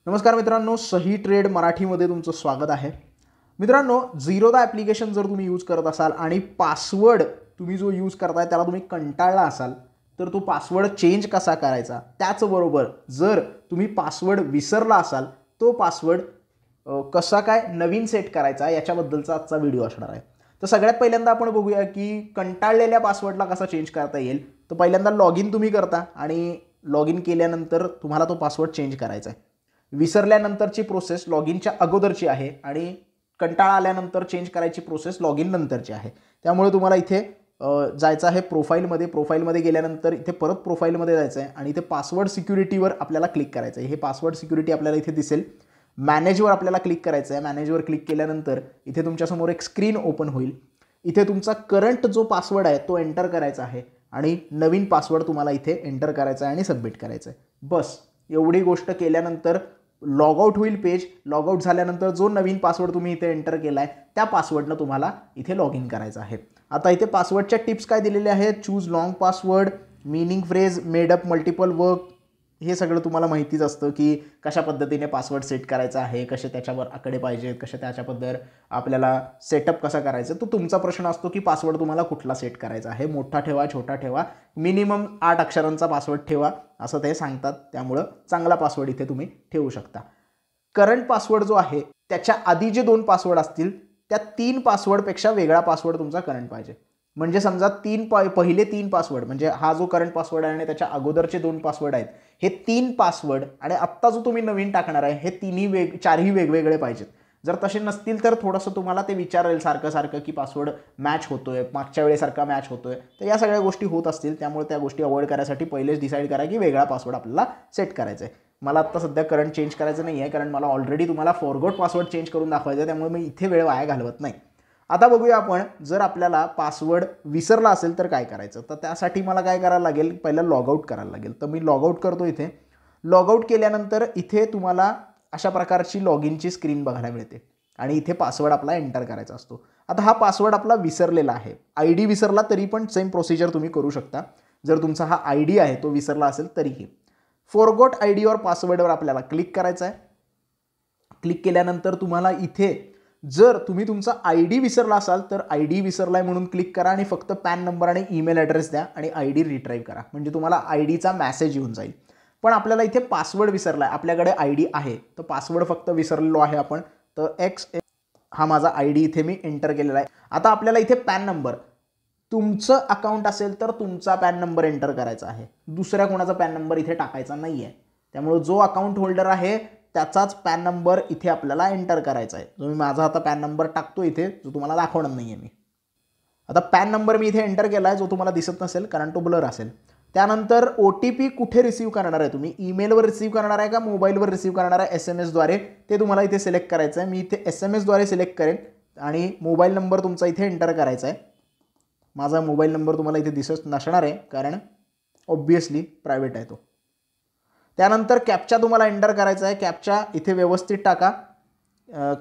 नमस्कार मित्रांनो, सही ट्रेड मराठीमध्ये तुमचं स्वागत आहे. मित्रांनो, झिरोदा ॲप्लिकेशन जर तुम्ही यूज करत असाल आणि पासवर्ड तुम्ही जो यूज करताय त्याला तुम्ही कंटाळला असाल तर तो पासवर्ड चेंज कसा करायचा, त्याचबरोबर जर तुम्ही पासवर्ड विसरला असाल तो पासवर्ड कसा काय नवीन सेट करायचा याच्याबद्दलचा आजचा व्हिडिओ असणार आहे. तर सगळ्यात पहिल्यांदा आपण बघूया की कंटाळलेल्या पासवर्डला कसा चेंज करता येईल. तर पहिल्यांदा लॉग इन तुम्ही करता आणि लॉग इन केल्यानंतर तुम्हाला तो पासवर्ड चेंज करायचा आहे. विसरल्यानंतरची प्रोसेस लॉग इनच्या अगोदरची आहे आणि कंटाळा आल्यानंतर चेंज करायची प्रोसेस लॉग इन नंतरची आहे. त्यामुळे तुम्हाला इथे जायचं आहे प्रोफाईलमध्ये गेल्यानंतर इथे परत प्रोफाईलमध्ये जायचं आहे आणि इथे पासवर्ड सिक्युरिटीवर आपल्याला क्लिक करायचं आहे. हे पासवर्ड सिक्युरिटी आपल्याला इथे दिसेल. मॅनेजवर आपल्याला क्लिक करायचं आहे. मॅनेजवर क्लिक केल्यानंतर इथे तुमच्यासमोर एक स्क्रीन ओपन होईल. इथे तुमचा करंट जो पासवर्ड आहे तो एंटर करायचा आहे आणि नवीन पासवर्ड तुम्हाला इथे एंटर करायचा आहे आणि सबमिट करायचं आहे. बस एवढी गोष्ट केल्यानंतर लॉगआउट होईल पेज. लॉगआउट झाल्यानंतर जो नवीन पासवर्ड तुम्ही इथे एंटर केला आहे त्या पासवर्डनं तुम्हाला इथे लॉग इन करायचं आहे. आता इथे पासवर्डच्या टिप्स काय दिलेले आहेत. Choose long password, meaning phrase, made up multiple work, हे सगळं तुम्हाला माहितीच असतं की कशा पद्धतीने पासवर्ड सेट करायचा आहे, कसे त्याच्यावर आकडे पाहिजेत, कसे त्याच्याबद्दल आपल्याला सेटअप कसा करायचं. तो तुमचा प्रश्न असतो की पासवर्ड तुम्हाला कुठला सेट करायचा आहे. मोठा ठेवा, छोटा ठेवा, मिनिमम 8 अक्षरांचा पासवर्ड ठेवा असं ते सांगतात. त्यामुळं चांगला पासवर्ड इथे तुम्ही ठेवू शकता. करंट पासवर्ड जो आहे त्याच्या आधी जे 2 पासवर्ड असतील त्या 3 पासवर्डपेक्षा वेगळा पासवर्ड तुमचा करंट पाहिजे. म्हणजे समजा पहिले 3 पासवर्ड म्हणजे हा जो करंट पासवर्ड आहे आणि त्याच्या अगोदरचे 2 पासवर्ड आहेत, हे 3 पासवर्ड आणि आत्ता जो तुम्ही नवीन टाकणार आहे हे चारही वेगवेगळे पाहिजेत. जर तसे नसतील तर थोडंसं तुम्हाला ते विचारेल सारखं की पासवर्ड मॅच होतोय, मागच्या वेळेसारखा मॅच होतोय. तर या सगळ्या गोष्टी होत असतील. त्यामुळे त्या गोष्टी अवॉइड करायसाठी पहिलेच डिसाईड करा की वेगळा पासवर्ड आपल्याला सेट करायचा आहे. मला आत्ता सध्या करंट चेंज करायचं नाही आहे कारण मला ऑलरेडी तुम्हाला फॉरगॉट पासवर्ड चेंज करून दाखवायचं आहे. त्यामुळे मी इथे वेळ वाया घालवत नाही. आता बघूया आपण जर आपल्याला पासवर्ड विसरला असेल तर काय करायचं. तर त्यासाठी मला काय करायला लागेल, पहिला लॉगआउट करायला लागेल. तर मी लॉगआउट करतो. इथे लॉगआउट केल्यानंतर इथे तुम्हाला अशा प्रकारची लॉग इनची स्क्रीन बघायला मिळते आणि इथे पासवर्ड आपला एंटर करायचा असतो. आता हा पासवर्ड आपला विसरलेला आहे. आय डी विसरला तरी पण सेम प्रोसिजर तुम्ही करू शकता. जर तुमचा हा आय डी आहे तो विसरला असेल तरीही फॉरगॉट आय डी और पासवर्डवर आपल्याला क्लिक करायचं आहे. क्लिक केल्यानंतर तुम्हाला इथे जर तुम्ही तुमचा आय डी विसरला असाल तर आय डी विसरलाय म्हणून क्लिक करा आणि फक्त पॅन नंबर आणि ईमेल ॲड्रेस द्या आणि आय डी रिट्राईव्ह करा. म्हणजे तुम्हाला आय डीचा मॅसेज येऊन जाईल. पण आपल्याला इथे पासवर्ड विसरला आहे. आपल्याकडे आय डी आहे तर पासवर्ड फक्त विसरलेलो आहे आपण. तर हा माझा आय डी इथे मी एंटर केलेला आहे. आता आपल्याला इथे पॅन नंबर, तुमचं अकाउंट असेल तर तुमचा पॅन नंबर एंटर करायचा आहे. दुसऱ्या कोणाचा पॅन नंबर इथे टाकायचा नाही आहे. त्यामुळे जो अकाउंट होल्डर आहे त्याचाच पॅन नंबर इथे आपल्याला एंटर करायचा आहे. जो मी माझा आता पॅन नंबर टाकतो इथे, जो तुम्हाला दाखवणार नाही आहे मी. आता पॅन नंबर मी इथे एंटर केला आहे, जो तुम्हाला दिसत नसेल कारण तो ब्लर असेल. त्यानंतर OTP कुठे रिसीव्ह करणार आहे तुम्ही, ईमेलवर रिसीव्ह करणार आहे का मोबाईलवर रिसीव्ह करणार आहे SMS द्वारे, ते तुम्हाला इथे सिलेक्ट करायचं आहे. मी इथे SMS द्वारे सिलेक्ट करेन आणि मोबाईल नंबर तुमचा इथे एंटर करायचा आहे. माझा मोबाईल नंबर तुम्हाला इथे दिसत नसणार आहे कारण ऑब्वियसली प्रायव्हेट आहे तो. त्यानंतर कॅप्चा तुम्हाला एंटर करायचा आहे. कॅप्चा इथे व्यवस्थित टाका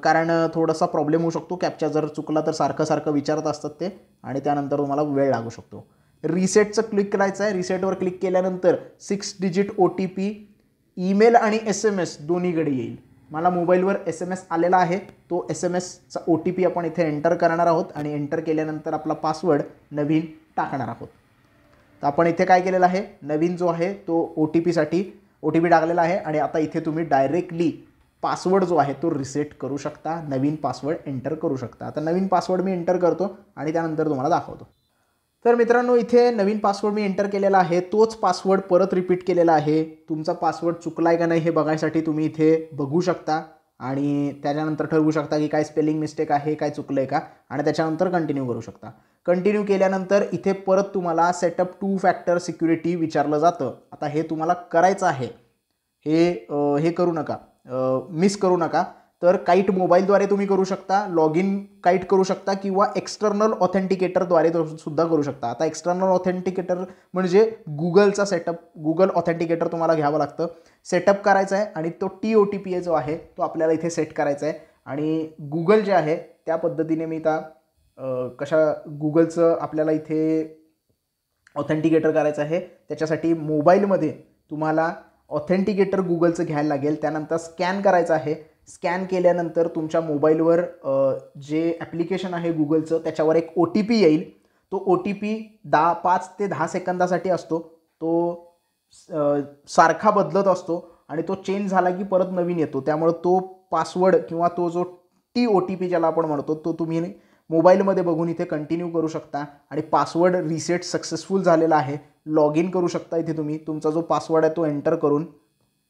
कारण थोडासा प्रॉब्लेम होऊ शकतो. कॅप्चा जर चुकला तर सारखं विचारत असतात ते आणि त्यानंतर तुम्हाला वेळ लागू शकतो. रिसेटचं क्लिक करायचं आहे. रिसेटवर क्लिक केल्यानंतर 6 डिजिट OTP ईमेल आणि SMS दोन्हीकडे येईल. मला मोबाईलवर SMS आलेला आहे. तो SMSचा OTP आपण इथे एंटर करणार आहोत आणि एंटर केल्यानंतर आपला पासवर्ड नवीन टाकणार आहोत. तर आपण इथे काय केलेलं आहे, नवीन जो आहे तो OTP टाकलेला आहे आणि आता इथे तुम्ही डायरेक्टली पासवर्ड जो आहे तो रिसेट करू शकता, नवीन पासवर्ड एंटर करू शकता. आता नवीन पासवर्ड मी एंटर करतो आणि त्यानंतर तुम्हाला दाखवतो. तर मित्रांनो, इथे नवीन पासवर्ड मी एंटर केलेला आहे. तोच पासवर्ड परत रिपीट केलेला आहे. तुमचा पासवर्ड चुकला आहे का नाही हे बघायसाठी तुम्ही इथे बघू शकता आणि त्याच्यानंतर ठरवू शकता की काय स्पेलिंग मिस्टेक आहे, काय चुकलं आहे का, आणि त्याच्यानंतर कंटिन्यू करू शकता. कंटिन्यू केल्यानंतर इथे परत तुम्हाला सेटअप 2 फॅक्टर सिक्युरिटी विचारलं जातं. आता हे तुम्हाला करायचं आहे. हे करू नका, मिस करू नका. तर काईट मोबाईलद्वारे तुम्ही करू शकता, लॉग इन काईट करू शकता किंवा एक्सटर्नल ऑथेंटिकेटरद्वारे सुद्धा करू शकता. आता एक्सटर्नल ऑथेंटिकेटर म्हणजे गुगलचा सेटअप, गुगल ऑथेंटिकेटर तुम्हाला घ्यावं लागतं. सेटअप करायचा आहे आणि तो TOTP जो आहे तो आपल्याला इथे सेट करायचा आहे. आणि गुगल जे आहे त्या पद्धतीने मी गुगलचं आपल्याला इथे ऑथेंटिकेटर करायचं आहे. त्याच्यासाठी मोबाईलमध्ये तुम्हाला ऑथेंटिकेटर गुगलचं घ्यायला लागेल. त्यानंतर स्कॅन करायचं आहे. स्कॅन केल्यानंतर तुमच्या मोबाईलवर जे ॲप्लिकेशन आहे गुगलचं त्याच्यावर एक OTP येईल. तो OTP 5 ते 10 सेकंदासाठी असतो. तो सारखा बदलत असतो आणि तो चेंज झाला की परत नवीन येतो. त्यामुळे तो पासवर्ड किंवा तो जो OTP ज्याला आपण म्हणतो तो तुम्ही मोबाईलमध्ये बघून इथे कंटिन्यू करू शकता आणि पासवर्ड रिसेट सक्सेसफुल झालेला आहे. लॉग इन करू शकता इथे तुम्ही. तुमचा जो पासवर्ड आहे तो एंटर करून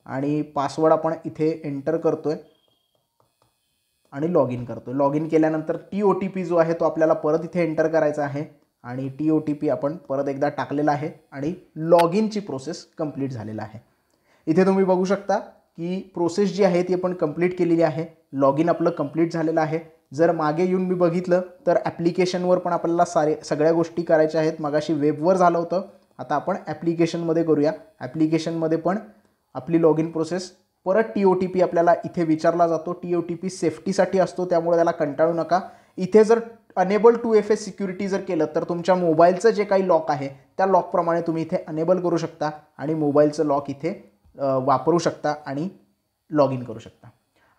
आणि पासवर्ड आपण इथे एंटर करतोय आणि लॉग इन करतोय. लॉग इन केल्यानंतर OTP जो आहे तो आपल्याला परत इथे एंटर करायचा आहे आणि OTP आपण परत एकदा टाकलेला आहे आणि लॉग इनची प्रोसेस कंप्लीट झालेला आहे. इथे तुम्ही बघू शकता की प्रोसेस जी आहे ती आपण कंप्लीट केलेली आहे. लॉग इन आपलं कंप्लीट झालेलं आहे. जर मागे येऊन मी बघितलं तर ॲप्लिकेशनवर पण आपल्याला सगळ्या गोष्टी करायच्या आहेत. मगाशी वेबवर झालं होतं, आता आपण ॲप्लिकेशनमध्ये करूया. ॲप्लिकेशनमध्ये पण आपली लॉग इन प्रोसेस परत OTP आपल्याला इथे विचारला जातो. OTP सेफ्टीसाठी असतो, त्यामुळे त्याला कंटाळू नका. इथे जर अनेबल 2FA सिक्युरिटी जर केलं तर तुमच्या मोबाईलचं जे काही लॉक आहे त्या लॉकप्रमाणे तुम्ही इथे अनेबल करू शकता आणि मोबाईलचं लॉक इथे वापरू शकता आणि लॉग इन करू शकता.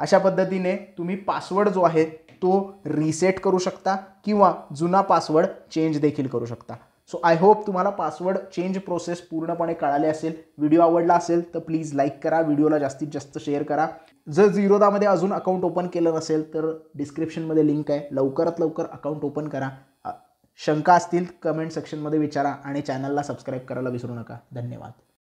अशा पद्धतीने तुम्ही पासवर्ड जो आहे तो रिसेट करू शकता किंवा जुना पासवर्ड चेंज देखील करू शकता. सो आय होप तुम्हाला पासवर्ड चेंज प्रोसेस पूर्णपणे कळाली असेल. व्हिडिओ आवडला असेल तर प्लीज लाईक करा, व्हिडिओला जास्तीत जास्त शेअर करा. जर झिरोदामध्ये अजून अकाउंट ओपन केलं नसेल तर डिस्क्रिप्शनमध्ये लिंक आहे, लवकरात लवकर अकाउंट ओपन करा. शंका असतील कमेंट सेक्शनमध्ये विचारा आणि चॅनलला सबस्क्राईब करायला विसरू नका. धन्यवाद.